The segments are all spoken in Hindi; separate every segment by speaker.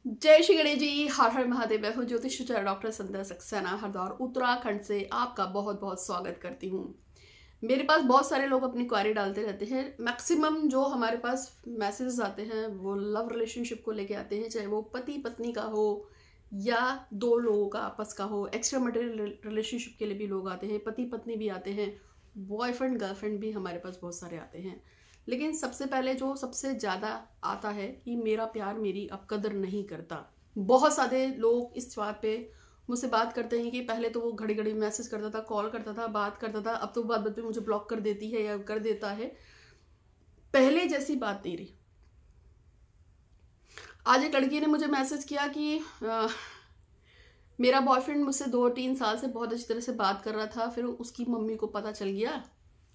Speaker 1: जय श्री गणेश जी, हर हर महादेव। मैं हूँ ज्योतिषाचार्य डॉक्टर संध्या सक्सेना हरिद्वार उत्तराखंड से आपका बहुत बहुत स्वागत करती हूँ। मेरे पास बहुत सारे लोग अपनी क्वारी डालते रहते हैं। मैक्सिमम जो हमारे पास मैसेजेस आते हैं वो लव रिलेशनशिप को लेके आते हैं, चाहे वो पति पत्नी का हो या दो लोगों का आपस का हो। एक्स्ट्रा मैरिटल रिलेशनशिप के लिए भी लोग आते हैं, पति पत्नी भी आते हैं, बॉयफ्रेंड गर्लफ्रेंड भी हमारे पास बहुत सारे आते हैं। लेकिन सबसे पहले जो सबसे ज़्यादा आता है कि मेरा प्यार मेरी अब कदर नहीं करता। बहुत सारे लोग इस बात पे मुझसे बात करते हैं कि पहले तो वो घड़ी घड़ी मैसेज करता था, कॉल करता था, बात करता था, अब तो बात बात पे मुझे ब्लॉक कर देती है या कर देता है। पहले जैसी बात नहीं रही। आज एक लड़की ने मुझे मैसेज किया कि मेरा बॉयफ्रेंड मुझसे 2-3 साल से बहुत अच्छी तरह से बात कर रहा था, फिर उसकी मम्मी को पता चल गया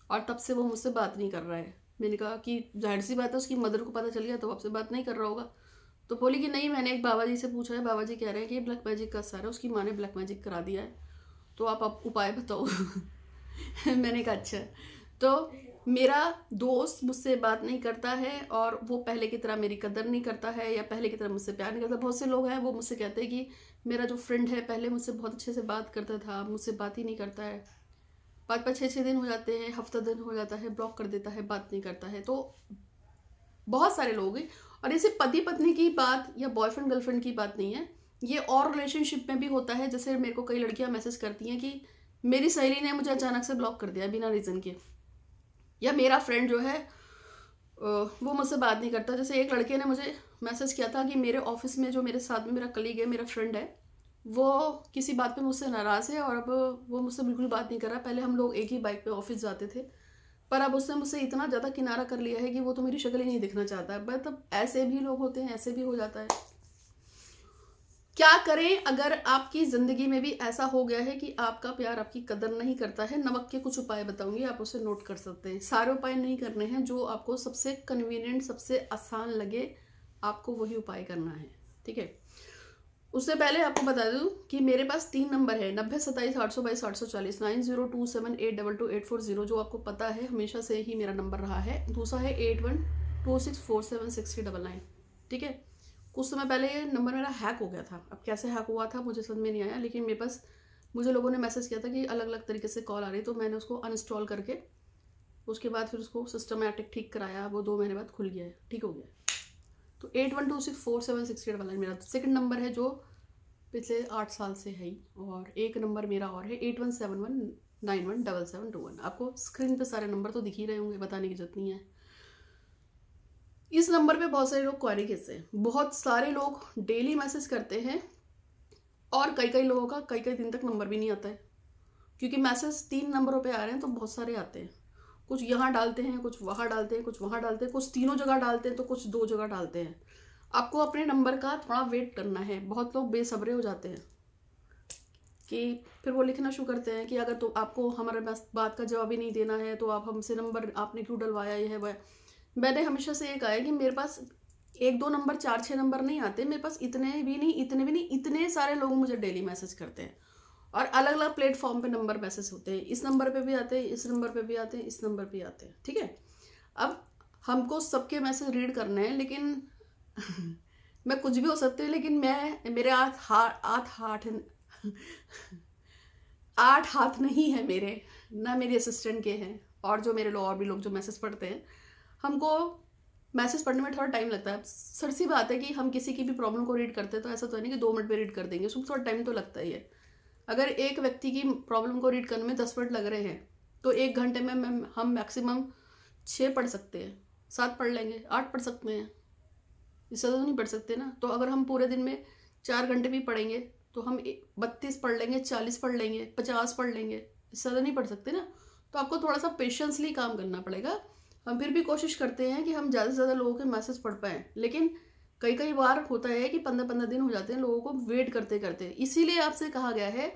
Speaker 1: और तब से वो मुझसे बात नहीं कर रहा है। मैंने कहा कि जाहिर सी बात है, उसकी मदर को पता चल गया तो आपसे बात नहीं कर रहा होगा। तो बोली कि नहीं, मैंने एक बाबा जी से पूछा है, बाबा जी कह रहे हैं कि ब्लैक मैजिक का असर है, उसकी माँ ने ब्लैक मैजिक करा दिया है, तो आप उपाय बताओ। मैंने कहा अच्छा। तो मेरा दोस्त मुझसे बात नहीं करता है और वो पहले की तरह मेरी कदर नहीं करता है या पहले की तरह मुझसे प्यार नहीं करता। बहुत से लोग हैं वो मुझसे कहते हैं कि मेरा जो फ्रेंड है पहले मुझसे बहुत अच्छे से बात करता था, मुझसे बात ही नहीं करता है। 5-5, 6-6 दिन हो जाते हैं, हफ्ता दिन हो जाता है, ब्लॉक कर देता है, बात नहीं करता है। तो बहुत सारे लोग हैं। और इसे पति पत्नी की बात या बॉयफ्रेंड गर्लफ्रेंड की बात नहीं है, ये और रिलेशनशिप में भी होता है। जैसे मेरे को कई लड़कियां मैसेज करती हैं कि मेरी सहेली ने मुझे अचानक से ब्लॉक कर दिया बिना रीज़न के, या मेरा फ्रेंड जो है वो मुझसे बात नहीं करता। जैसे एक लड़के ने मुझे मैसेज किया था कि मेरे ऑफिस में जो मेरे साथ में मेरा कलीग है, मेरा फ्रेंड है, वो किसी बात पे मुझसे नाराज़ है और अब वो मुझसे बिल्कुल बात नहीं कर रहा। पहले हम लोग एक ही बाइक पे ऑफिस जाते थे, पर अब उसने मुझसे इतना ज़्यादा किनारा कर लिया है कि वो तो मेरी शक्ल ही नहीं दिखना चाहता है। बट अब ऐसे भी लोग होते हैं, ऐसे भी हो जाता है। क्या करें अगर आपकी ज़िंदगी में भी ऐसा हो गया है कि आपका प्यार आपकी कदर नहीं करता है? नमक के कुछ उपाय बताऊंगी, आप उसे नोट कर सकते हैं। सारे उपाय नहीं करने हैं, जो आपको सबसे कन्वीनियंट सबसे आसान लगे आपको वही उपाय करना है, ठीक है। उससे पहले आपको बता दूं कि मेरे पास 3 नंबर है, 90 27 822 840, 9027827840, जो आपको पता है हमेशा से ही मेरा नंबर रहा है। दूसरा है 8126476099, ठीक है। कुछ समय पहले ये नंबर मेरा हैक हो गया था। अब कैसे हैक हुआ था मुझे समझ में नहीं आया, लेकिन मेरे पास मुझे लोगों ने मैसेज किया था कि अलग अलग तरीके से कॉल आ रही, तो मैंने उसको अनइंस्टॉल करके उसके बाद फिर उसको सिस्टमेटिक ठीक कराया। वो 2 महीने बाद खुल गया है, ठीक हो गया। तो 8126476099 मेरा सेकंड नंबर है, जो पिछले 8 साल से है ही। और एक नंबर मेरा और है 8171917721। आपको स्क्रीन पे सारे नंबर तो दिख ही रहे होंगे, बताने की जरूरत नहीं है। इस नंबर पे बहुत सारे लोग क्वेरी करते हैं, बहुत सारे लोग डेली मैसेज करते हैं और कई कई लोगों का कई कई दिन तक नंबर भी नहीं आता है, क्योंकि मैसेज 3 नंबरों पे आ रहे हैं तो बहुत सारे आते हैं। कुछ यहाँ डालते हैं, कुछ वहाँ डालते हैं, कुछ वहाँ डालते हैं, कुछ तीनों जगह डालते हैं तो कुछ 2 जगह डालते हैं। आपको अपने नंबर का थोड़ा वेट करना है। बहुत लोग बेसब्रे हो जाते हैं कि फिर वो लिखना शुरू करते हैं कि अगर तो आपको हमारे बात का जवाब ही नहीं देना है तो आप हमसे नंबर आपने क्यों डलवाया, ये है वह। मैंने हमेशा से ये कहा है कि मेरे पास 1-2 नंबर 4-6 नंबर नहीं आते, मेरे पास इतने सारे लोग मुझे डेली मैसेज करते हैं और अलग अलग प्लेटफॉर्म पे नंबर मैसेज होते हैं। इस नंबर पे भी आते हैं, इस नंबर पे भी आते हैं, इस नंबर पे आते हैं, ठीक है। अब हमको सबके मैसेज रीड करने हैं, लेकिन मैं कुछ भी हो सकती हूँ, लेकिन मेरे 8 हाथ नहीं है मेरे, ना मेरी असिस्टेंट के हैं, और जो मेरे लोग और भी लोग जो मैसेज पढ़ते हैं, हमको मैसेज पढ़ने में थोड़ा टाइम लगता है। सर सी बात है कि हम किसी की भी प्रॉब्लम को रीड करते हैं तो ऐसा तो नहीं कि 2 मिनट में रीड कर देंगे, उसमें थोड़ा टाइम तो लगता ही है। अगर एक व्यक्ति की प्रॉब्लम को रीड करने में 10 मिनट लग रहे हैं तो 1 घंटे में हम मैक्सिमम 6 पढ़ सकते हैं, 7 पढ़ लेंगे, 8 पढ़ सकते हैं, इससे तो नहीं पढ़ सकते ना। तो अगर हम पूरे दिन में 4 घंटे भी पढ़ेंगे तो हम 32 पढ़ लेंगे, 40 पढ़ लेंगे, 50 पढ़ लेंगे, इससे ज़्यादा नहीं पढ़ सकते ना। तो आपको थोड़ा सा पेशेंसली काम करना पड़ेगा। हम फिर भी कोशिश करते हैं कि हम ज़्यादा से ज़्यादा लोगों के मैसेज पढ़ पाएँ, लेकिन कई कई बार होता है कि 15-15 दिन हो जाते हैं लोगों को वेट करते करते। इसीलिए आपसे कहा गया है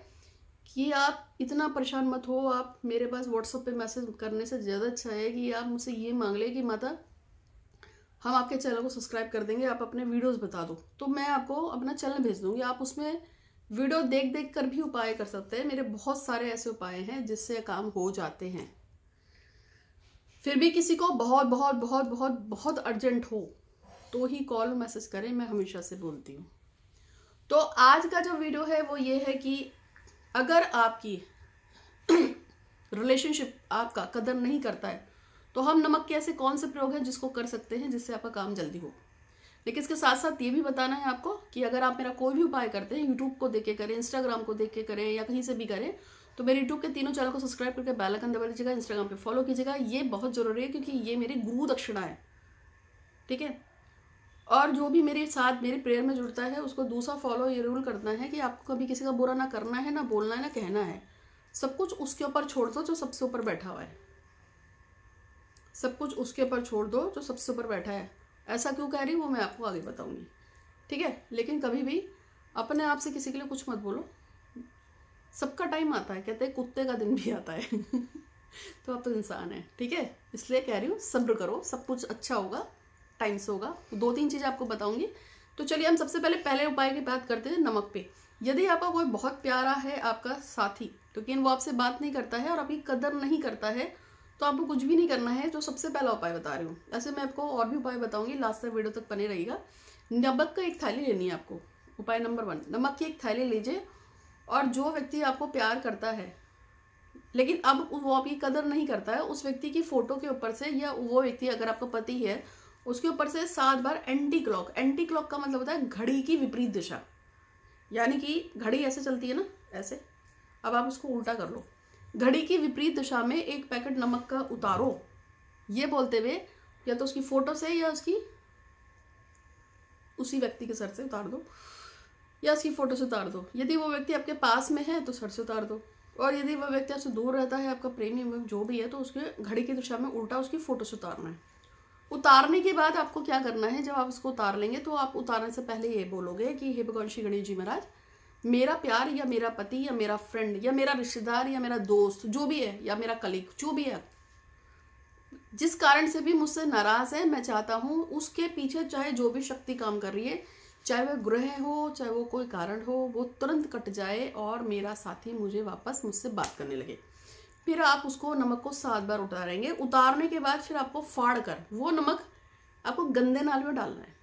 Speaker 1: कि आप इतना परेशान मत हो। आप मेरे पास व्हाट्सएप पे मैसेज करने से ज़्यादा अच्छा है कि आप मुझसे ये मांग लें कि माता हम आपके चैनल को सब्सक्राइब कर देंगे, आप अपने वीडियोस बता दो, तो मैं आपको अपना चैनल भेज दूंगी। आप उसमें वीडियो देख देख कर भी उपाय कर सकते हैं। मेरे बहुत सारे ऐसे उपाय हैं जिससे काम हो जाते हैं। फिर भी किसी को बहुत बहुत बहुत बहुत बहुत अर्जेंट हो तो ही कॉल मैसेज करें, मैं हमेशा से बोलती हूँ। तो आज का जो वीडियो है वो ये है कि अगर आपकी रिलेशनशिप आपका कदर नहीं करता है तो हम नमक के ऐसे कौन से प्रयोग हैं जिसको कर सकते हैं जिससे आपका काम जल्दी हो। लेकिन इसके साथ साथ ये भी बताना है आपको कि अगर आप मेरा कोई भी उपाय करते हैं, यूट्यूब को देख के करें, इंस्टाग्राम को देख के करें या कहीं से भी करें, तो मेरे यूट्यूब के तीनों चैनल को सब्सक्राइब करके बेल आइकन दबा दीजिएगा, इंस्टाग्राम पे फॉलो कीजिएगा। ये बहुत जरूरी है क्योंकि ये मेरी गुरु दक्षिणा है, ठीक है। और जो भी मेरे साथ मेरे प्रेयर में जुड़ता है उसको दूसरा फॉलो ये रूल करना है कि आपको कभी किसी का बुरा ना करना है, ना बोलना है, ना कहना है। सब कुछ उसके ऊपर छोड़ दो जो सबसे ऊपर बैठा हुआ है। सब कुछ उसके ऊपर छोड़ दो जो सबसे ऊपर बैठा है। ऐसा क्यों कह रही हूँ वो मैं आपको आगे बताऊंगी, ठीक है। लेकिन कभी भी अपने आप से किसी के लिए कुछ मत बोलो। सबका टाइम आता है, कहते हैं कुत्ते का दिन भी आता है तो आप तो इंसान है, ठीक है। इसलिए कह रही हूँ सब्र करो, सब कुछ अच्छा होगा, टाइम से होगा। तो 2-3 चीज़ें आपको बताऊंगी। तो चलिए हम सबसे पहले उपाय की बात करते हैं नमक पे। यदि आपका कोई बहुत प्यारा है आपका साथी, लेकिन वो आपसे बात नहीं करता है और आपकी कदर नहीं करता है, तो आपको कुछ भी नहीं करना है। जो सबसे पहला उपाय बता रही हूँ, ऐसे मैं आपको और भी उपाय बताऊंगी, लास्ट तक वीडियो तक बने रहिएगा। नमक का एक थैली लेनी है आपको। उपाय नंबर 1, नमक की एक थैली लीजिए और जो व्यक्ति आपको प्यार करता है लेकिन अब वो आपकी कदर नहीं करता है, उस व्यक्ति की फोटो के ऊपर से, या वो व्यक्ति अगर आपका पति है उसके ऊपर से 7 बार एंटी क्लॉक का मतलब होता है घड़ी की विपरीत दिशा, यानी कि घड़ी ऐसे चलती है ना, ऐसे। अब आप उसको उल्टा कर लो, घड़ी की विपरीत दिशा में एक पैकेट नमक का उतारो, ये बोलते हुए या तो उसकी फोटो से या उसी व्यक्ति के सर से उतार दो या उसकी फोटो से उतार दो। यदि वो व्यक्ति आपके पास में है तो सर से उतार दो, और यदि वह व्यक्ति आपसे दूर रहता है, आपका प्रेमी जो भी है, तो उसके घड़ी की दिशा में उल्टा उसकी फोटो से उतारना है। उतारने के बाद आपको क्या करना है, जब आप उसको उतार लेंगे तो आप उतारने से पहले ये बोलोगे कि हे भगवान श्री गणेश जी महाराज, मेरा प्यार या मेरा पति या मेरा फ्रेंड या मेरा रिश्तेदार या मेरा दोस्त जो भी है या मेरा कलीग जो भी है, जिस कारण से भी मुझसे नाराज है, मैं चाहता हूँ उसके पीछे चाहे जो भी शक्ति काम कर रही है, चाहे वह ग्रह हो, चाहे वो कोई कारण हो, वो तुरंत कट जाए और मेरा साथी मुझे वापस मुझसे बात करने लगे। फिर आप उसको नमक को 7 बार उतारेंगे। उतारने के बाद फिर आपको फाड़ कर वो नमक आपको गंदे नाल में डालना है।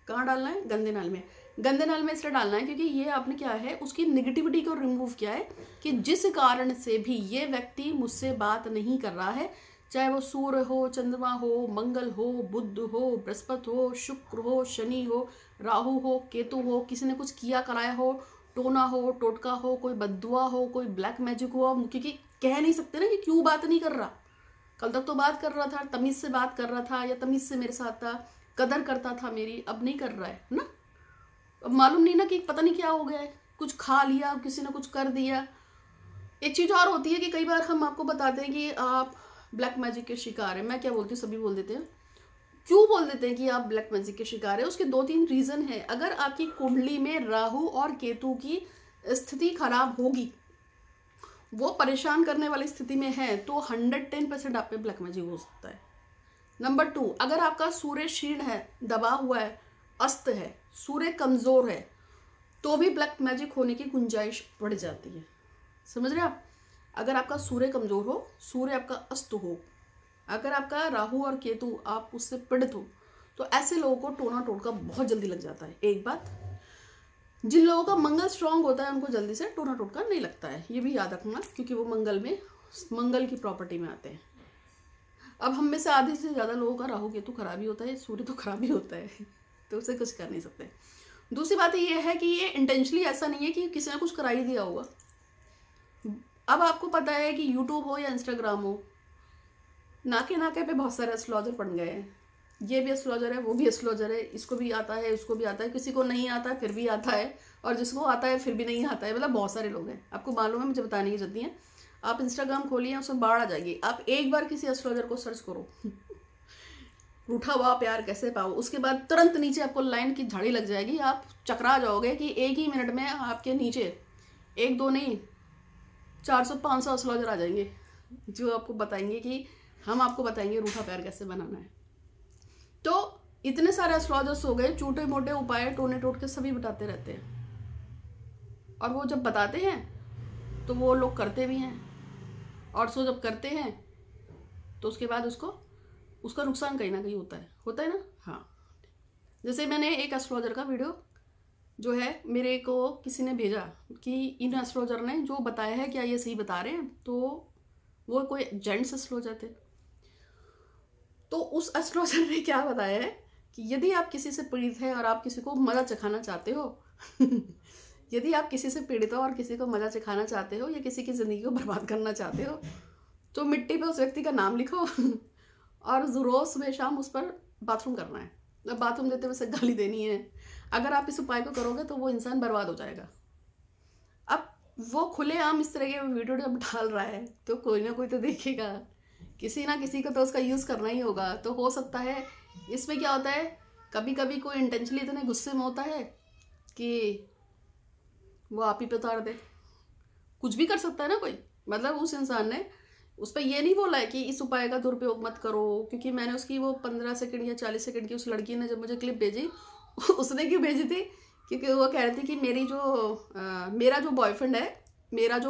Speaker 1: कहाँ डालना है? गंदे नाल में। गंदे नाल में इसलिए डालना है क्योंकि ये आपने क्या है, उसकी निगेटिविटी को रिमूव किया है कि जिस कारण से भी ये व्यक्ति मुझसे बात नहीं कर रहा है, चाहे वो सूर्य हो, चंद्रमा हो, मंगल हो, बुध हो, बृहस्पति हो, शुक्र हो, शनि हो, राहु हो, केतु हो, किसी ने कुछ किया कराया हो, टोना हो, टोटका हो, कोई बद्दुआ हो, कोई ब्लैक मैजिक हो, क्योंकि कह नहीं सकते ना कि क्यों बात नहीं कर रहा। कल तक तो बात कर रहा था, तमीज से बात कर रहा था, या तमीज से मेरे साथ था, कदर करता था मेरी, अब नहीं कर रहा है ना। अब मालूम नहीं ना कि पता नहीं क्या हो गया है, कुछ खा लिया, किसी ने कुछ कर दिया। एक चीज और होती है कि कई बार हम आपको बताते हैं कि आप ब्लैक मैजिक के शिकार है। मैं क्या बोलती हूँ, सभी बोल देते हैं। क्यों बोल देते हैं कि आप ब्लैक मैजिक के शिकार है? उसके 2-3 रीजन है। अगर आपकी कुंडली में राहु और केतु की स्थिति खराब होगी, वो परेशान करने वाली स्थिति में है, तो 110% आप पे ब्लैक मैजिक हो सकता है। नंबर 2, अगर आपका सूर्य क्षीण है, दबा हुआ है, अस्त है, सूर्य कमजोर है, तो भी ब्लैक मैजिक होने की गुंजाइश बढ़ जाती है। समझ रहे आप? अगर आपका सूर्य कमजोर हो, सूर्य आपका अस्त हो, अगर आपका राहु और केतु आप उससे पीड़ित हो, तो ऐसे लोगों को टोना टोटका बहुत जल्दी लग जाता है। एक बात, जिन लोगों का मंगल स्ट्रांग होता है उनको जल्दी से टोना टोटका नहीं लगता है, ये भी याद रखना, क्योंकि वो मंगल की प्रॉपर्टी में आते हैं। अब हम में से आधे से ज़्यादा लोगों का राहु केतु खराब ही होता है, सूर्य तो खराब ही होता है, तो उसे कुछ कर नहीं सकते। दूसरी बात ये है कि ये इंटेंशनली ऐसा नहीं है कि किसी ने कुछ करा ही दिया होगा। अब आपको पता है कि यूट्यूब हो या इंस्टाग्राम हो, नाके पे बहुत सारे एस्ट्रोलॉजर बन गए हैं। ये भी एस्ट्रोलॉजर है, वो भी एस्ट्रोलॉजर है, इसको भी आता है, उसको भी आता है, किसी को नहीं आता है फिर भी आता है, और जिसको आता है फिर भी नहीं आता है। मतलब बहुत सारे लोग हैं, आपको मालूम है, मुझे बताने की जरूरत नहीं है। आप इंस्टाग्राम खोलिए, उसमें बाढ़ आ जाएगी। आप एक बार किसी एस्ट्रोलॉजर को सर्च करो रूठा हुआ प्यार कैसे पाओ, उसके बाद तुरंत नीचे आपको लाइन की झाड़ी लग जाएगी। आप चकरा जाओगे कि एक ही मिनट में आपके नीचे 1-2 नहीं 400-500 एस्ट्रोलॉजर आ जाएंगे, जो आपको बताएंगे कि हम आपको बताएंगे रूठा प्यार कैसे बनाना है। तो इतने सारे एस्ट्रोलॉजर्स हो गए, छोटे मोटे उपाय टोने टोट के सभी बताते रहते हैं, और वो जब बताते हैं तो वो लोग करते भी हैं, और सो जब करते हैं तो उसके बाद उसका नुकसान कहीं ना कहीं होता है ना। हाँ, जैसे मैंने एक एस्ट्रोलॉजर का वीडियो जो है मेरे को किसी ने भेजा कि इन एस्ट्रोलॉजर ने जो बताया है क्या ये सही बता रहे हैं, तो वो कोई जेंट्स एस्ट्रोलॉजर थे। तो उस एस्ट्रोलॉजर ने क्या बताया है कि यदि आप किसी से पीड़ित हैं और आप किसी को मजा चखाना चाहते हो यदि आप किसी से पीड़ित हो और किसी को मजा चखाना चाहते हो या किसी की ज़िंदगी को बर्बाद करना चाहते हो तो मिट्टी पे उस व्यक्ति का नाम लिखो और रोज़ सुबह शाम उस पर बाथरूम करना है, जब बाथरूम देते वैसे गाली देनी है। अगर आप इस उपाय को करोगे तो वो इंसान बर्बाद हो जाएगा। अब वो खुलेआम इस तरह के वीडियो जब डाल रहा है तो कोई ना कोई तो देखेगा, किसी ना किसी को तो उसका यूज़ करना ही होगा। तो हो सकता है इसमें क्या होता है, कभी कभी कोई इंटेंशनली इतने गुस्से में होता है कि वो आप ही पे उतार दे। कुछ भी कर सकता है ना कोई, मतलब उस इंसान ने उस पर ये नहीं बोला है कि इस उपाय का दुरुपयोग मत करो। क्योंकि मैंने उसकी वो 15 सेकंड या 40 सेकंड की उस लड़की ने जब मुझे क्लिप भेजी उसने क्यों भेजी थी, क्योंकि वो कह रही थी कि मेरा जो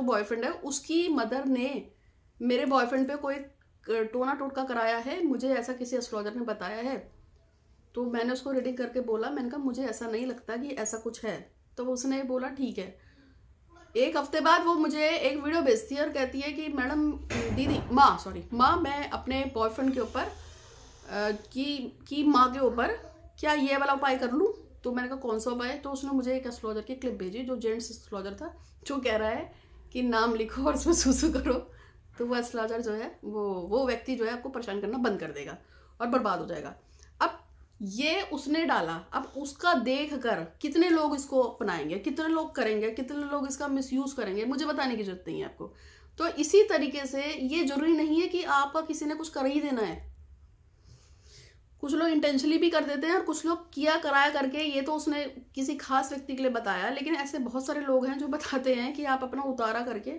Speaker 1: बॉयफ्रेंड है उसकी मदर ने मेरे बॉयफ्रेंड पे कोई टोना टोटका कराया है, मुझे ऐसा किसी एस्ट्रोलॉजर ने बताया है। तो मैंने उसको रीडिंग करके बोला, मैंने कहा मुझे ऐसा नहीं लगता कि ऐसा कुछ है। तो उसने बोला ठीक है। एक हफ्ते बाद वो मुझे एक वीडियो भेजती है और कहती है कि मैडम माँ मैं अपने बॉयफ्रेंड के ऊपर की माँ के ऊपर क्या ये वाला उपाय कर लूँ। तो मैंने कहा कौन सा उपाय। तो उसने मुझे एक एस्ट्रोलॉजर की क्लिप भेजी जो जेंट्स एस्ट्रोलॉजर था, जो कह रहा है कि नाम लिखो और उसमें सूसू करो। तो वो एस्ट्रोलॉजर जो है वो व्यक्ति जो है आपको परेशान करना बंद कर देगा और बर्बाद हो जाएगा। अब ये उसने डाला, अब उसका देख कर कितने लोग इसको अपनाएंगे, कितने लोग करेंगे, कितने लोग इसका मिसयूज करेंगे, मुझे बताने की जरूरत नहीं है आपको। तो इसी तरीके से ये जरूरी नहीं है कि आपका किसी ने कुछ कर ही देना है। कुछ लोग इंटेंशनली भी कर देते हैं और कुछ लोग किया कराया करके, ये तो उसने किसी खास व्यक्ति के लिए बताया, लेकिन ऐसे बहुत सारे लोग हैं जो बताते हैं कि आप अपना उतारा करके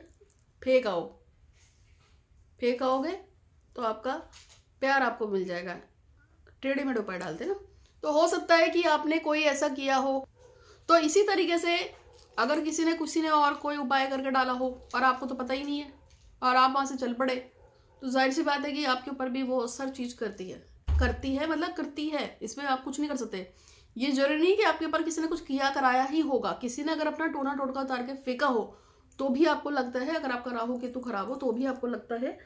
Speaker 1: फेंक आओगे तो आपका प्यार आपको मिल जाएगा। टेढ़े मेढ़े उपाय डालते ना, तो हो सकता है कि आपने कोई ऐसा किया हो। तो इसी तरीके से अगर किसी ने और कोई उपाय करके डाला हो और आपको तो पता ही नहीं है और आप वहां से चल पड़े, तो जाहिर सी बात है कि आपके ऊपर भी वो असर चीज करती है। इसमें आप कुछ नहीं कर सकते। ये जरूरी नहीं कि आपके ऊपर किसी ने कुछ किया कराया ही होगा। किसी ने अगर अपना टोना टोटका उतार के फेंका हो तो भी आपको लगता है, अगर आपका राहु केतु खराब हो तो भी आपको लगता है,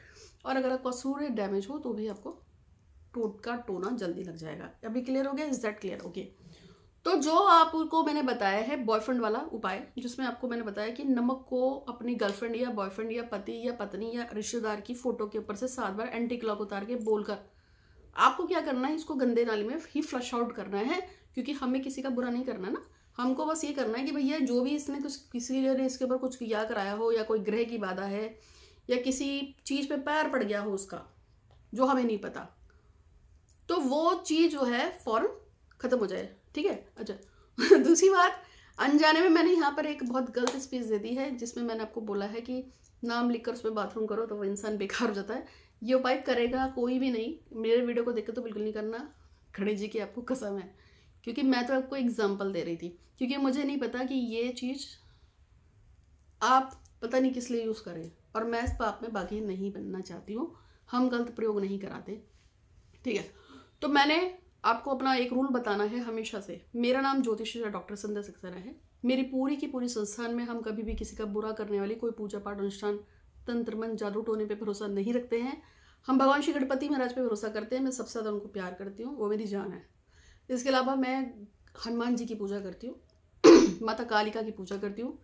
Speaker 1: और अगर आपका सूर्य डैमेज हो तो भी आपको टोना जल्दी लग जाएगा। अभी क्लियर हो गया? Is that clear? ओके। तो जो आपको मैंने बताया है बॉयफ्रेंड वाला उपाय, जिसमें आपको मैंने बताया कि नमक को अपनी गर्लफ्रेंड या बॉयफ्रेंड या पति या पत्नी या रिश्तेदार की फोटो के ऊपर से 7 बार एंटी क्लॉक उतार के बोलकर आपको क्या करना है, इसको गंदे नाली में ही फ्लश आउट करना है। क्योंकि हमें किसी का बुरा नहीं करना ना, हमको बस ये करना है कि भैया जो भी इसने किसी ने इसके ऊपर कुछ किया कराया हो, या कोई ग्रह की बाधा है या किसी चीज पे पैर पड़ गया हो उसका, जो हमें नहीं पता, तो वो चीज जो है फौरन खत्म हो जाए। ठीक है? अच्छा दूसरी बात, अनजाने में मैंने यहाँ पर एक बहुत गलत स्पीच दे दी है, जिसमें मैंने आपको बोला है कि नाम लिखकर उसमें बाथरूम करो तो वो इंसान बेकार हो जाता है। ये उपाय करेगा कोई भी नहीं, मेरे वीडियो को देखकर तो बिल्कुल नहीं करना, गणेश जी की आपको कसम है। क्योंकि मैं तो आपको एग्जाम्पल दे रही थी, क्योंकि मुझे नहीं पता कि ये चीज़ आप पता नहीं किस लिए यूज़ करें, और मैं इस पाप में बाकी नहीं बनना चाहती हूँ। हम गलत प्रयोग नहीं कराते। ठीक है? तो मैंने आपको अपना एक रूल बताना है हमेशा से। मेरा नाम ज्योतिष डॉक्टर संध्या सक्सेना है। मेरी पूरी की पूरी संस्थान में हम कभी भी किसी का बुरा करने वाली कोई पूजा पाठ अनुष्ठान तंत्र मंत्र जादू टोने पे भरोसा नहीं रखते हैं। हम भगवान श्री गणपति महाराज पे भरोसा करते हैं। मैं सबसे ज़्यादा उनको प्यार करती हूँ, वो मेरी जान है। इसके अलावा मैं हनुमान जी की पूजा करती हूँ माता कालिका की पूजा करती हूँ।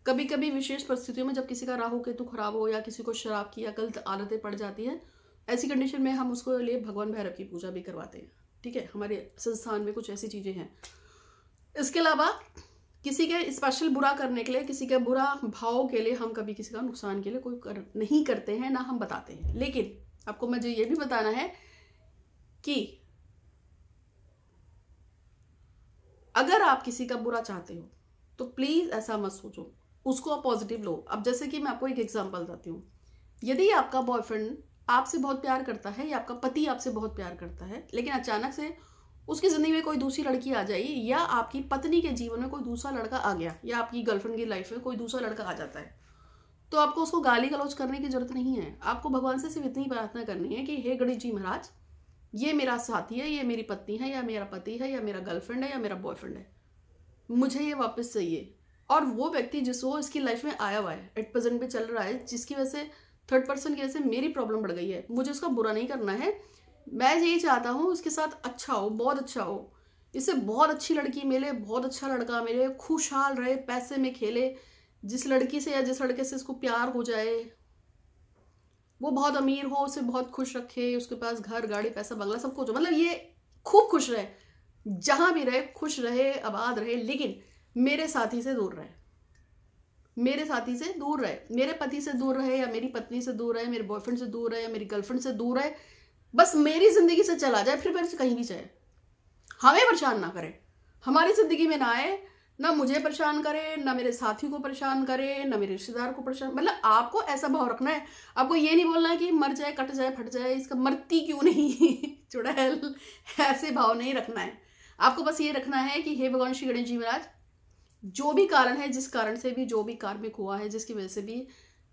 Speaker 1: कभी कभी विशेष परिस्थितियों में जब किसी का राहु केतु खराब हो या किसी को शराब की या गलत आदतें पड़ जाती है, ऐसी कंडीशन में हम उसको लिए भगवान भैरव की पूजा भी करवाते हैं। ठीक है? हमारे संस्थान में कुछ ऐसी चीज़ें हैं। इसके अलावा किसी के स्पेशल बुरा करने के लिए, किसी के बुरा भाव के लिए हम कभी किसी का नुकसान के लिए नहीं करते हैं, ना हम बताते हैं। लेकिन आपको मुझे ये भी बताना है कि अगर आप किसी का बुरा चाहते हो तो प्लीज ऐसा मत सोचो, उसको आप पॉजिटिव लो। अब जैसे कि मैं आपको एक एग्जांपल बताती हूँ। यदि आपका बॉयफ्रेंड आपसे बहुत प्यार करता है या आपका पति आपसे बहुत प्यार करता है, लेकिन अचानक से उसकी जिंदगी में कोई दूसरी लड़की आ जाए, या आपकी पत्नी के जीवन में कोई दूसरा लड़का आ गया, या आपकी गर्लफ्रेंड की लाइफ में कोई दूसरा लड़का आ जाता है, तो आपको उसको गाली गलौज करने की जरूरत नहीं है। आपको भगवान से सिर्फ इतनी प्रार्थना करनी है कि हे गणेश जी महाराज, ये मेरा साथी है, ये मेरी पत्नी है, या मेरा पति है, या मेरा गर्लफ्रेंड है, या मेरा बॉयफ्रेंड है, मुझे ये वापस चाहिए। और वो व्यक्ति जिसको इसकी लाइफ में आया हुआ है, एट प्रेजेंट पे चल रहा है, जिसकी वजह से थर्ड पर्सन की वजह से मेरी प्रॉब्लम बढ़ गई है, मुझे उसका बुरा नहीं करना है। मैं यही चाहता हूँ उसके साथ अच्छा हो, बहुत अच्छा हो, इससे बहुत अच्छी लड़की मिले, बहुत अच्छा लड़का मिले, खुशहाल रहे, पैसे में खेले, जिस लड़की से या जिस लड़के से इसको प्यार हो जाए वो बहुत अमीर हो, उसे बहुत खुश रखे, उसके पास घर गाड़ी पैसा बंगला सब कुछ हो, मतलब ये खूब खुश रहे, जहां भी रहे खुश रहे, आबाद रहे, लेकिन मेरे साथी से दूर रहे, मेरे साथी से दूर रहे, मेरे पति से दूर रहे, या मेरी पत्नी से दूर रहे, मेरे बॉयफ्रेंड से दूर रहे, या मेरी गर्लफ्रेंड से दूर रहे, बस मेरी जिंदगी से चला जाए, फिर मेरे से कहीं भी जाए, हमें परेशान ना करे, हमारी जिंदगी में ना आए, ना मुझे परेशान करे, ना मेरे साथी को परेशान करे, ना मेरे रिश्तेदार को परेशान। मतलब आपको ऐसा भाव रखना है, आपको ये नहीं बोलना है कि मर जाए, कट जाए, फट जाए, इसका मरती क्यों नहीं चुड़ैल, ऐसे भाव नहीं रखना है। आपको बस ये रखना है कि हे भगवान श्री गणेश जी महाराज, जो भी कारण है, जिस कारण से भी, जो भी कार्मिक हुआ है, जिसकी वजह से भी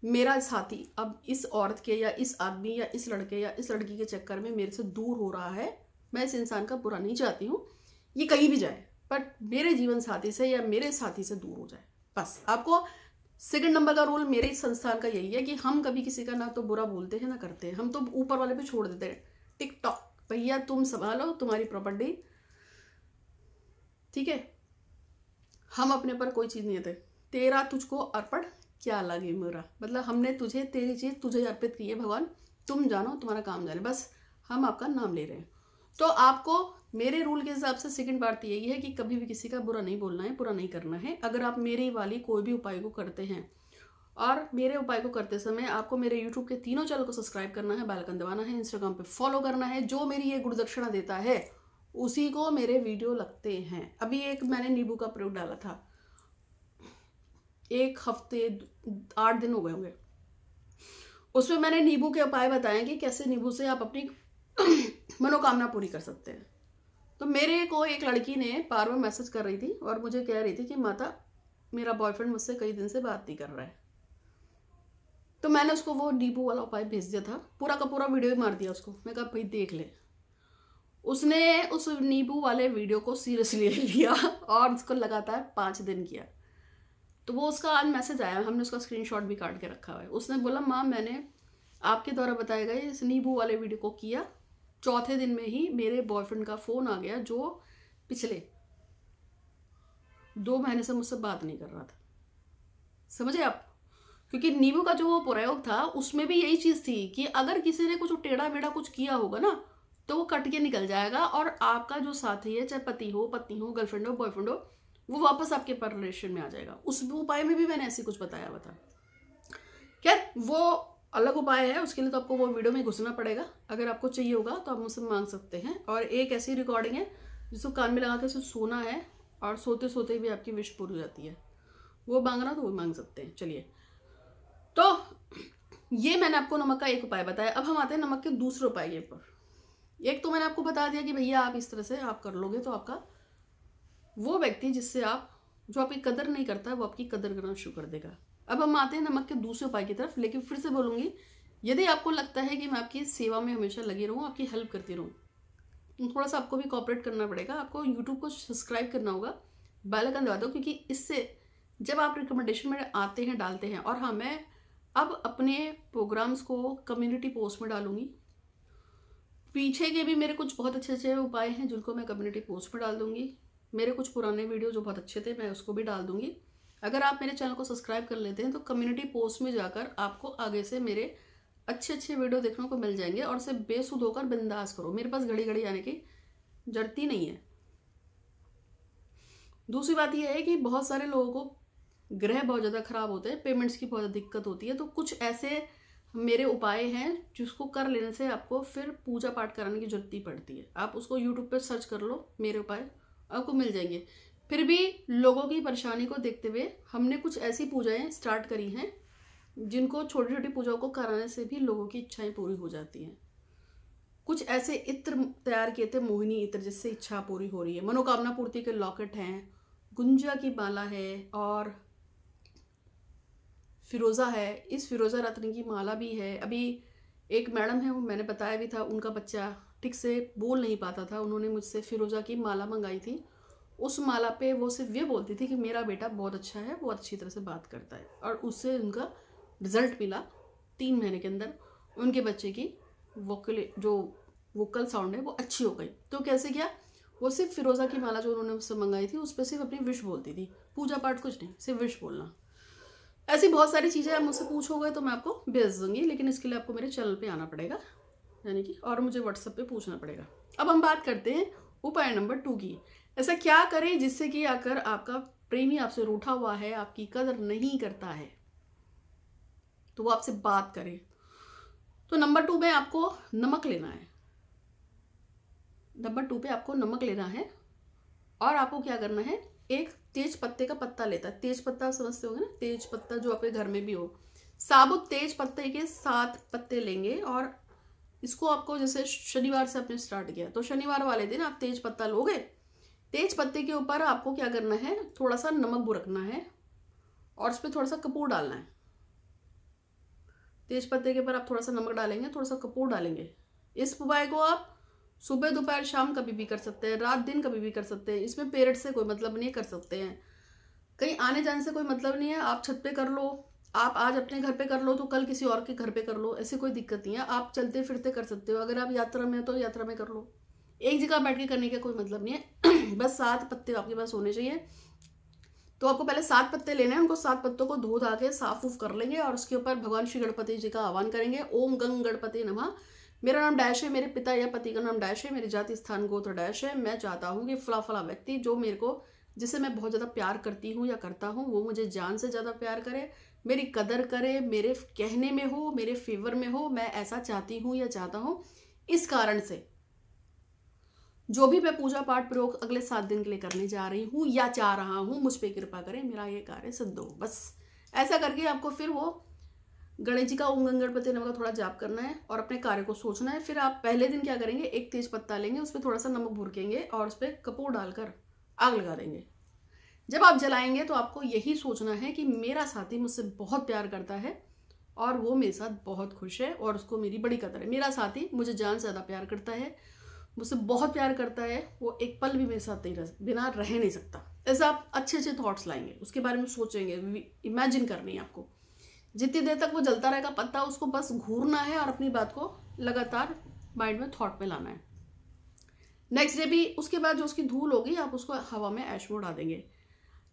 Speaker 1: मेरा साथी अब इस औरत के या इस आदमी या इस लड़के या इस लड़की के चक्कर में मेरे से दूर हो रहा है, मैं इस इंसान का बुरा नहीं चाहती हूँ, ये कहीं भी जाए, बट मेरे जीवन साथी से या मेरे साथी से दूर हो जाए। बस आपको सेकंड नंबर का रूल मेरे इस संस्थान का यही है कि हम कभी किसी का ना तो बुरा बोलते हैं ना करते हैं, हम तो ऊपर वाले पे छोड़ देते हैं, टिकटॉक भैया तुम संभालो तुम्हारी प्रॉपर्टी, ठीक है, हम अपने पर कोई चीज नहीं देते, तेरा तुझको अर्पण क्या लगे मेरा, मतलब हमने तुझे, तेरी चीज तुझे अर्पित की है भगवान, तुम जानो तुम्हारा काम जाने, बस हम आपका नाम ले रहे हैं। तो आपको मेरे रूल के हिसाब से सेकंड बात यही है कि कभी भी किसी का बुरा नहीं बोलना है, बुरा नहीं करना है। अगर आप मेरे वाली कोई भी उपाय को करते हैं, और मेरे उपाय को करते समय आपको मेरे यूट्यूब के तीनों चैनल को सब्सक्राइब करना है, बेल आइकन दबाना है, इंस्टाग्राम पे फॉलो करना है, जो मेरी ये गुरुदक्षिणा देता है उसी को मेरे वीडियो लगते हैं। अभी एक मैंने नींबू का प्रयोग डाला था, 1 हफ्ते 8 दिन हो गए होंगे, उसमें मैंने नींबू के उपाय बताए कि कैसे नींबू से आप अपनी मनोकामना पूरी कर सकते हैं। तो मेरे को एक लड़की ने बार बार मैसेज कर रही थी और मुझे कह रही थी कि माता मेरा बॉयफ्रेंड मुझसे कई दिन से बात नहीं कर रहा है, तो मैंने उसको वो नींबू वाला उपाय भेज दिया था, पूरा का पूरा वीडियो मार दिया उसको, मैं कहा भाई देख ले। उसने उस नींबू वाले वीडियो को सीरियसली लिया और उसको लगातार 5 दिन किया। तो वो उसका आज मैसेज आया, हमने उसका स्क्रीनशॉट भी काट के रखा हुआ है। उसने बोला माँ मैंने आपके द्वारा बताए गए इस नींबू वाले वीडियो को किया, चौथे दिन में ही मेरे बॉयफ्रेंड का फोन आ गया जो पिछले 2 महीने से मुझसे बात नहीं कर रहा था। समझे आप? क्योंकि नींबू का जो वो प्रयोग था उसमें भी यही चीज थी कि अगर किसी ने कुछ टेढ़ा मेढ़ा कुछ किया होगा ना तो वो कट के निकल जाएगा, और आपका जो साथी है, चाहे पति हो, पत्नी हो, गर्लफ्रेंड हो, बॉयफ्रेंड हो, वो वापस आपके पर रिलेशन में आ जाएगा। उस उपाय में भी मैंने ऐसे कुछ बताया हुआ था। खैर वो अलग उपाय है, उसके लिए तो आपको वो वीडियो में घुसना पड़ेगा। अगर आपको चाहिए होगा तो आप मुझसे मांग सकते हैं। और एक ऐसी रिकॉर्डिंग है जिसको कान में लगा के उसे सोना है और सोते सोते भी आपकी विश पूरी हो जाती है, वो मांगना तो वो मांग सकते हैं। चलिए, तो ये मैंने आपको नमक का एक उपाय बताया। अब हम आते हैं नमक के दूसरे उपाय के ऊपर। एक तो मैंने आपको बता दिया कि भैया आप इस तरह से आप कर लोगे तो आपका वो व्यक्ति जिससे आप, जो आपकी कदर नहीं करता वो आपकी कदर करना शुरू कर देगा। अब हम आते हैं नमक के दूसरे उपाय की तरफ। लेकिन फिर से बोलूंगी, यदि आपको लगता है कि मैं आपकी सेवा में हमेशा लगी रहूं, आपकी हेल्प करती रहूं, तो थोड़ा सा आपको भी कॉपरेट करना पड़ेगा। आपको यूट्यूब को सब्सक्राइब करना होगा, बेल आइकन दबा दो, क्योंकि इससे जब आप रिकमेंडेशन में आते हैं, डालते हैं, और हाँ मैं अब अपने प्रोग्राम्स को कम्युनिटी पोस्ट में डालूंगी। पीछे के भी मेरे कुछ बहुत अच्छे अच्छे उपाय हैं जिनको मैं कम्युनिटी पोस्ट में डाल दूंगी। मेरे कुछ पुराने वीडियो जो बहुत अच्छे थे मैं उसको भी डाल दूंगी। अगर आप मेरे चैनल को सब्सक्राइब कर लेते हैं तो कम्युनिटी पोस्ट में जाकर आपको आगे से मेरे अच्छे अच्छे वीडियो देखने को मिल जाएंगे, और उसे बेसुध होकर बिंदास करो। मेरे पास घड़ी घड़ी आने की जरूरत ही नहीं है। दूसरी बात यह है कि बहुत सारे लोगों को ग्रह बहुत ज़्यादा खराब होते हैं, पेमेंट्स की बहुत ज़्यादा दिक्कत होती है, तो कुछ ऐसे मेरे उपाय हैं जिसको कर लेने से आपको फिर पूजा पाठ कराने की जरूरत ही पड़ती है। आप उसको यूट्यूब पर सर्च कर लो, मेरे उपाय आपको मिल जाएंगे। फिर भी लोगों की परेशानी को देखते हुए हमने कुछ ऐसी पूजाएं स्टार्ट करी हैं जिनको छोटी छोटी पूजाओं को कराने से भी लोगों की इच्छाएं पूरी हो जाती हैं। कुछ ऐसे इत्र तैयार किए थे, मोहिनी इत्र, जिससे इच्छा पूरी हो रही है। मनोकामना पूर्ति के लॉकेट हैं, गुंजा की माला है, और फिरोज़ा है। इस फिरोज़ा रत्न की माला भी है। अभी एक मैडम है, वो मैंने बताया भी था, उनका बच्चा ठीक से बोल नहीं पाता था, उन्होंने मुझसे फिरोज़ा की माला मंगाई थी। उस माला पे वो सिर्फ ये बोलती थी कि मेरा बेटा बहुत अच्छा है, वो अच्छी तरह से बात करता है, और उससे उनका रिजल्ट मिला। 3 महीने के अंदर उनके बच्चे की वोकल साउंड है वो अच्छी हो गई। तो कैसे किया, वो सिर्फ फिरोज़ा की माला जो उन्होंने मुझसे मंगाई थी उस पर सिर्फ अपनी विश बोलती थी, पूजा पाठ कुछ नहीं, सिर्फ विश बोलना। ऐसी बहुत सारी चीज़ें आप मुझसे पूछोगे तो मैं आपको भेज दूंगी, लेकिन इसके लिए आपको मेरे चैनल पे आना पड़ेगा, यानी कि, और मुझे व्हाट्सएप पे पूछना पड़ेगा। अब हम बात करते हैं उपाय नंबर 2 की। ऐसा क्या करें जिससे कि अगर आपका प्रेमी आपसे रूठा हुआ है, आपकी कदर नहीं करता है, तो वो आपसे बात करे। तो नंबर 2 में आपको नमक लेना है। नंबर 2 पे आपको नमक लेना है, और आपको क्या करना है, एक तेज पत्ते का पत्ता लेता है। तेज पत्ता समझते होंगे ना, तेज पत्ता जो आपके घर में भी हो। साबुत तेज पत्ते के 7 पत्ते लेंगे, और इसको आपको, जैसे शनिवार से आपने स्टार्ट किया तो शनिवार वाले दिन आप तेज पत्ता लोगे। तेज पत्ते के ऊपर आपको क्या करना है, थोड़ा सा नमक बुरकना है, और उस पर थोड़ा सा कपूर डालना है। तेज पत्ते के ऊपर आप थोड़ा सा नमक डालेंगे, थोड़ा सा कपूर डालेंगे। इस उपाय को आप सुबह दोपहर शाम कभी भी कर सकते हैं, रात दिन कभी भी कर सकते हैं। इसमें पीरियड से कोई मतलब नहीं, कर सकते हैं, कहीं आने जाने से कोई मतलब नहीं है। आप छत पे कर लो, आप आज अपने घर पे कर लो तो कल किसी और के घर पे कर लो, ऐसी कोई दिक्कत नहीं है। आप चलते फिरते कर सकते हो, अगर आप यात्रा में हो तो यात्रा में कर लो, एक जगह बैठ के करने का कोई मतलब नहीं है। बस 7 पत्ते आपके पास होने चाहिए। तो आपको पहले 7 पत्ते लेने हैं, उनको 7 पत्तों को धो धा के साफ उफ कर लेंगे, और उसके ऊपर भगवान श्री गणपति जी का आह्वान करेंगे। ओम गंग गणपति नमः। मेरा नाम डैश है, मेरे पिता या पति का नाम डैश है, मेरी जाति स्थान गोत्र डैश है। मैं चाहता हूँ कि फला फला व्यक्ति जो मेरे को, जिसे मैं बहुत ज़्यादा प्यार करती हूँ या करता हूँ, वो मुझे जान से ज़्यादा प्यार करे, मेरी कदर करे, मेरे कहने में हो, मेरे फेवर में हो। मैं ऐसा चाहती हूँ या चाहता हूँ। इस कारण से जो भी मैं पूजा पाठ प्रयोग अगले 7 दिन के लिए करने जा रही हूँ या चाह रहा हूँ, मुझ पर कृपा करें, मेरा ये कार्य सिद्ध हो। बस ऐसा करके आपको फिर वो गणेश जी का ओम गंग गणपति नमः का थोड़ा जाप करना है और अपने कार्य को सोचना है। फिर आप पहले दिन क्या करेंगे, एक तेज पत्ता लेंगे, उस पर थोड़ा सा नमक भुरकेंगे और उस पर कपूर डालकर आग लगा देंगे। जब आप जलाएंगे तो आपको यही सोचना है कि मेरा साथी मुझसे बहुत प्यार करता है और वो मेरे साथ बहुत खुश है और उसको मेरी बड़ी कदर है। मेरा साथी मुझे जान से ज़्यादा प्यार करता है, मुझसे बहुत प्यार करता है, वो एक पल भी मेरे साथ नहीं बिना रह नहीं सकता। ऐसा आप अच्छे अच्छे थॉट्स लाएंगे, उसके बारे में सोचेंगे, इमेजिन करनी है आपको। जितनी देर तक वो जलता रहेगा पत्ता, उसको बस घूरना है और अपनी बात को लगातार माइंड में थॉट में लाना है। नेक्स्ट डे भी उसके बाद जो उसकी धूल होगी आप उसको हवा में ऐश में उड़ा देंगे।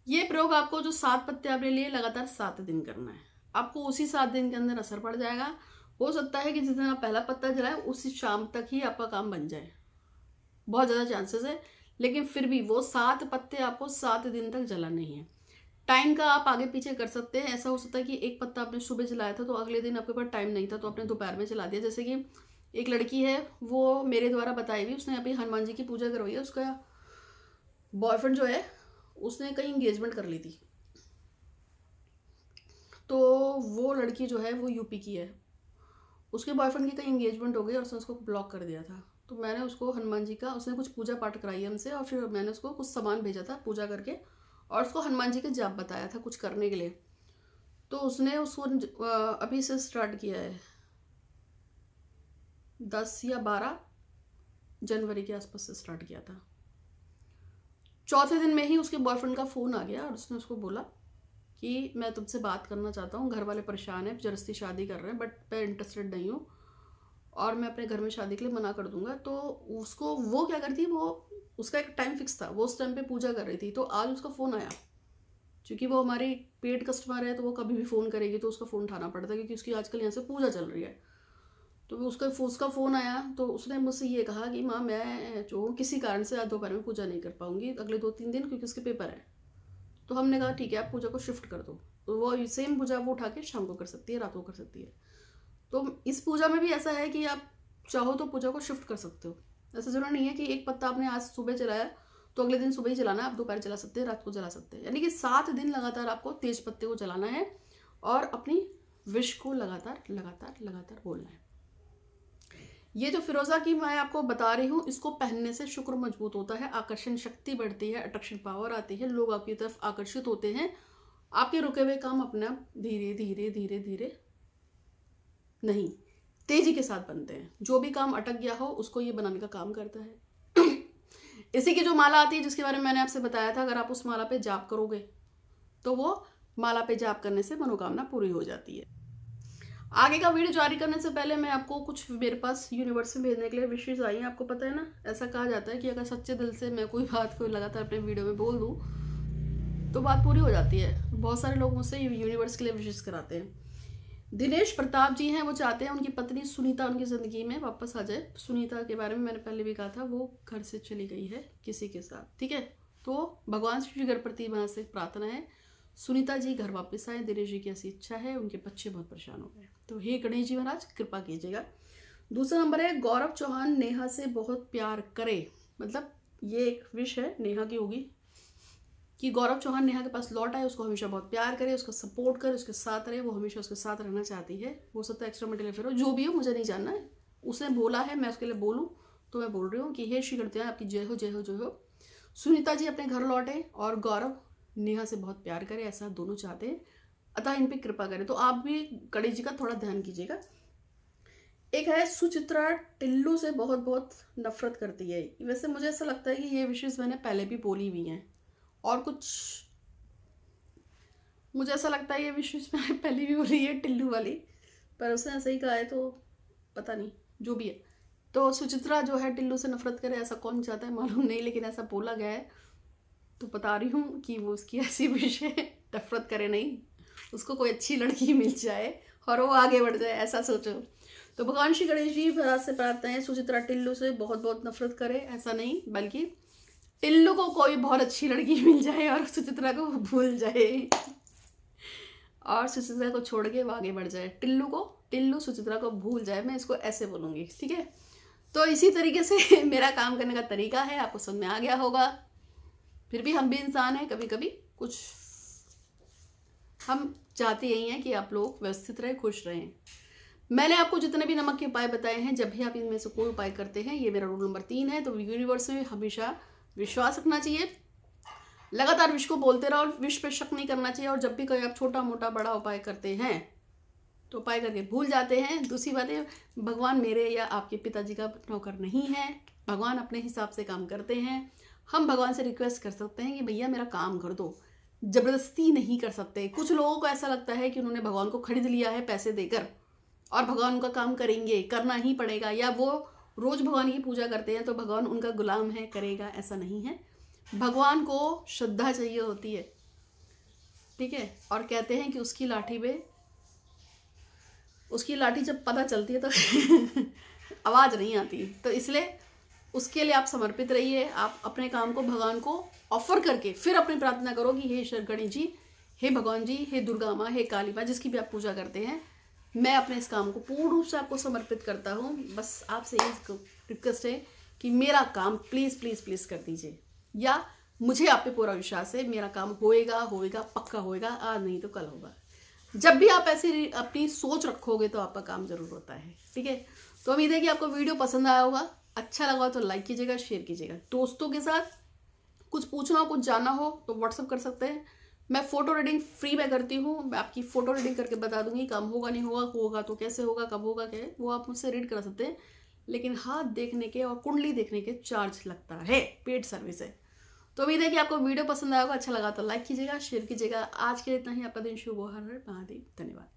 Speaker 1: ये प्रयोग आपको जो 7 पत्ते आपने लिए लगातार 7 दिन करना है। आपको उसी 7 दिन के अंदर असर पड़ जाएगा। हो सकता है कि जिस दिन आप पहला पत्ता जलाए उसी शाम तक ही आपका काम बन जाए, बहुत ज़्यादा चांसेस है, लेकिन फिर भी वो 7 पत्ते आपको 7 दिन तक जलाने ही है। टाइम का आप आगे पीछे कर सकते हैं। ऐसा हो सकता है कि एक पत्ता आपने सुबह जलाया था तो अगले दिन आपके पास टाइम नहीं था तो आपने दोपहर में जला दिया। जैसे कि एक लड़की है, वो मेरे द्वारा बताई हुई, उसने अभी हनुमान जी की पूजा करवाई है। उसका बॉयफ्रेंड जो है उसने कहीं इंगेजमेंट कर ली थी, तो वो लड़की जो है वो यूपी की है। उसके बॉयफ्रेंड की कहीं इंगेजमेंट हो गई और उसने उसको ब्लॉक कर दिया था। तो मैंने उसको हनुमान जी का, उसने कुछ पूजा पाठ कराई हमसे और फिर मैंने उसको कुछ सामान भेजा था पूजा करके और उसको हनुमान जी का जाप बताया था कुछ करने के लिए। तो उसने उसको अभी से स्टार्ट किया है, 10 या 12 जनवरी के आसपास से स्टार्ट किया था। चौथे दिन में ही उसके बॉयफ्रेंड का फ़ोन आ गया और उसने उसको बोला कि मैं तुमसे बात करना चाहता हूँ, घर वाले परेशान हैं, जबरदस्ती शादी कर रहे हैं, बट मैं इंटरेस्टेड नहीं हूँ और मैं अपने घर में शादी के लिए मना कर दूंगा। तो उसको वो क्या करती, वो उसका एक टाइम फिक्स था, वो उस टाइम पे पूजा कर रही थी। तो आज उसका फ़ोन आया, क्योंकि वो हमारी पेड कस्टमर है तो वो कभी भी फ़ोन करेगी तो उसका फ़ोन उठाना पड़ता है, क्योंकि उसकी आजकल यहाँ से पूजा चल रही है। तो उसका फ़ोन आया तो उसने मुझसे ये कहा कि माँ मैं जो किसी कारण से आज दोपहर में पूजा नहीं कर पाऊँगी अगले 2-3 दिन, क्योंकि उसके पेपर है। तो हमने कहा ठीक है आप पूजा को शिफ्ट कर दो, तो वो सेम पूजा वो उठा के शाम को कर सकती है, रात को कर सकती है। तो इस पूजा में भी ऐसा है कि आप चाहो तो पूजा को शिफ्ट कर सकते हो। ऐसा जरूरी नहीं है कि एक पत्ता आपने आज सुबह जलाया तो अगले दिन सुबह ही जलाना है, आप दोपहर जला सकते हैं, रात को जला सकते हैं। यानी कि 7 दिन लगातार आपको तेज पत्ते को जलाना है और अपनी विश को लगातार लगातार लगातार बोलना है। ये जो फिरोजा की मैं आपको बता रही हूँ, इसको पहनने से शुक्र मजबूत होता है, आकर्षण शक्ति बढ़ती है, अट्रैक्शन पावर आती है, लोग आपकी तरफ आकर्षित होते हैं, आपके रुके हुए काम अपने आप धीरे धीरे धीरे धीरे नहीं तेजी के साथ बनते हैं। जो भी काम अटक गया हो उसको ये बनाने का काम करता है। इसी की जो माला आती है जिसके बारे में मैंने आपसे बताया था, अगर आप उस माला पे जाप करोगे तो वो माला पे जाप करने से मनोकामना पूरी हो जाती है। आगे का वीडियो जारी करने से पहले मैं आपको कुछ मेरे पास यूनिवर्स में भेजने के लिए विशेष आई हैं। आपको पता है ना, ऐसा कहा जाता है कि अगर सच्चे दिल से मैं कोई बात को लगातार अपने वीडियो में बोल दूँ तो बात पूरी हो जाती है। बहुत सारे लोग मुझसे यूनिवर्स के लिए विशेष कराते हैं। दिनेश प्रताप जी हैं, वो चाहते हैं उनकी पत्नी सुनीता उनकी ज़िंदगी में वापस आ जाए। सुनीता के बारे में मैंने पहले भी कहा था, वो घर से चली गई है किसी के साथ, ठीक है। तो भगवान श्री गणपति वहाँ से प्रार्थना है सुनीता जी घर वापस आए। दिनेश जी की ऐसी इच्छा है, उनके बच्चे बहुत परेशान हो गए, तो हे गणेश जी महाराज कृपा कीजिएगा। दूसरा नंबर है गौरव चौहान नेहा से बहुत प्यार करे, मतलब ये एक विश है नेहा की होगी कि गौरव चौहान नेहा के पास लौट आए, उसको हमेशा बहुत प्यार करे, उसको सपोर्ट करे, उसके साथ रहे, वो हमेशा उसके साथ रहना चाहती है। हो सकता है एक्स्ट्रा मेटल अफेयर हो, जो भी हो मुझे नहीं जानना है, उसने बोला है मैं उसके लिए बोलूँ तो मैं बोल रही हूँ कि हे श्री गणपति आपकी जय हो जय हो जय हो। सुनीता जी अपने घर लौटे और गौरव नेहा से बहुत प्यार करे, ऐसा दोनों चाहते हैं, अतः इन पर कृपा करें। तो आप भी गणेश जी का थोड़ा ध्यान कीजिएगा। एक है सुचित्रा टिल्लू से बहुत बहुत नफरत करती है। वैसे मुझे ऐसा लगता है कि ये विशेष मैंने पहले भी बोली हुई हैं, और कुछ मुझे ऐसा लगता है ये विशेष मैंने पहले भी बोली है टिल्लू वाली, पर उसने ऐसा ही कहा है तो पता नहीं, जो भी है। तो सुचित्रा जो है टिल्लू से नफरत करे, ऐसा कौन चाहता है मालूम नहीं, लेकिन ऐसा बोला गया है तो बता रही हूँ कि वो उसकी ऐसी विश है, नफरत करे नहीं, उसको कोई अच्छी लड़की मिल जाए और वो आगे बढ़ जाए, ऐसा सोचो। तो भगवान श्री गणेश जी महाराज से प्रार्थना है सुचित्रा टिल्लू से बहुत बहुत नफरत करे, ऐसा नहीं बल्कि टिल्लू को कोई बहुत अच्छी लड़की मिल जाए और सुचित्रा को भूल जाए और सुचित्रा को छोड़ के वो आगे बढ़ जाए। टिल्लू सुचित्रा को भूल जाए, मैं इसको ऐसे बोलूँगी, ठीक है। तो इसी तरीके से मेरा काम करने का तरीका है, आपको समझ में आ गया होगा। फिर भी हम भी इंसान हैं, कभी कभी कुछ हम चाहते यही हैं कि आप लोग व्यवस्थित रहें, खुश रहें। मैंने आपको जितने भी नमक के उपाय बताए हैं, जब भी आप इनमें से कोई उपाय करते हैं, ये मेरा रूल नंबर 3 है, तो यूनिवर्स में हमेशा विश्वास रखना चाहिए, लगातार विश को बोलते रहो और विश पे शक नहीं करना चाहिए। और जब भी कोई आप छोटा मोटा बड़ा उपाय करते हैं तो उपाय करके भूल जाते हैं। दूसरी बात है, भगवान मेरे या आपके पिताजी का नौकर नहीं है, भगवान अपने हिसाब से काम करते हैं। हम भगवान से रिक्वेस्ट कर सकते हैं कि भैया मेरा काम कर दो, जबरदस्ती नहीं कर सकते। कुछ लोगों को ऐसा लगता है कि उन्होंने भगवान को खरीद लिया है पैसे देकर और भगवान उनका काम करेंगे, करना ही पड़ेगा, या वो रोज भगवान की पूजा करते हैं तो भगवान उनका गुलाम है, करेगा, ऐसा नहीं है। भगवान को श्रद्धा चाहिए होती है, ठीक है। और कहते हैं कि उसकी लाठी जब पता चलती है तो आवाज नहीं आती, तो इसलिए उसके लिए आप समर्पित रहिए। आप अपने काम को भगवान को ऑफर करके फिर अपनी प्रार्थना करो कि हे ईश्वर गणेश जी, हे भगवान जी, हे दुर्गा माँ, हे काली माँ, जिसकी भी आप पूजा करते हैं, मैं अपने इस काम को पूर्ण रूप से आपको समर्पित करता हूँ। बस आपसे ये रिक्वेस्ट है कि मेरा काम प्लीज़ प्लीज़ प्लीज़ कर दीजिए, या मुझे आप पे पूरा विश्वास है मेरा काम होएगा, पक्का होएगा, आज नहीं तो कल होगा। जब भी आप ऐसी अपनी सोच रखोगे तो आपका काम जरूर होता है, ठीक है। तो उम्मीद है कि आपको वीडियो पसंद आया होगा, अच्छा लगा तो लाइक कीजिएगा, शेयर कीजिएगा दोस्तों के साथ। कुछ पूछना हो, कुछ जानना हो तो व्हाट्सअप कर सकते हैं। मैं फोटो रीडिंग फ्री में करती हूँ, मैं आपकी फोटो रीडिंग करके बता दूंगी, काम होगा नहीं होगा तो कैसे होगा, कब होगा, क्या है वो आप मुझसे रीड करा सकते हैं। लेकिन हाथ देखने के और कुंडली देखने के चार्ज लगता है, पेड सर्विस है। तो उम्मीद है कि आपको वीडियो पसंद आएगा, अच्छा लगा तो लाइक कीजिएगा, शेयर कीजिएगा। आज के लिए इतना ही, आपका दिन शुभ हो, हर हर महादेव, धन्यवाद।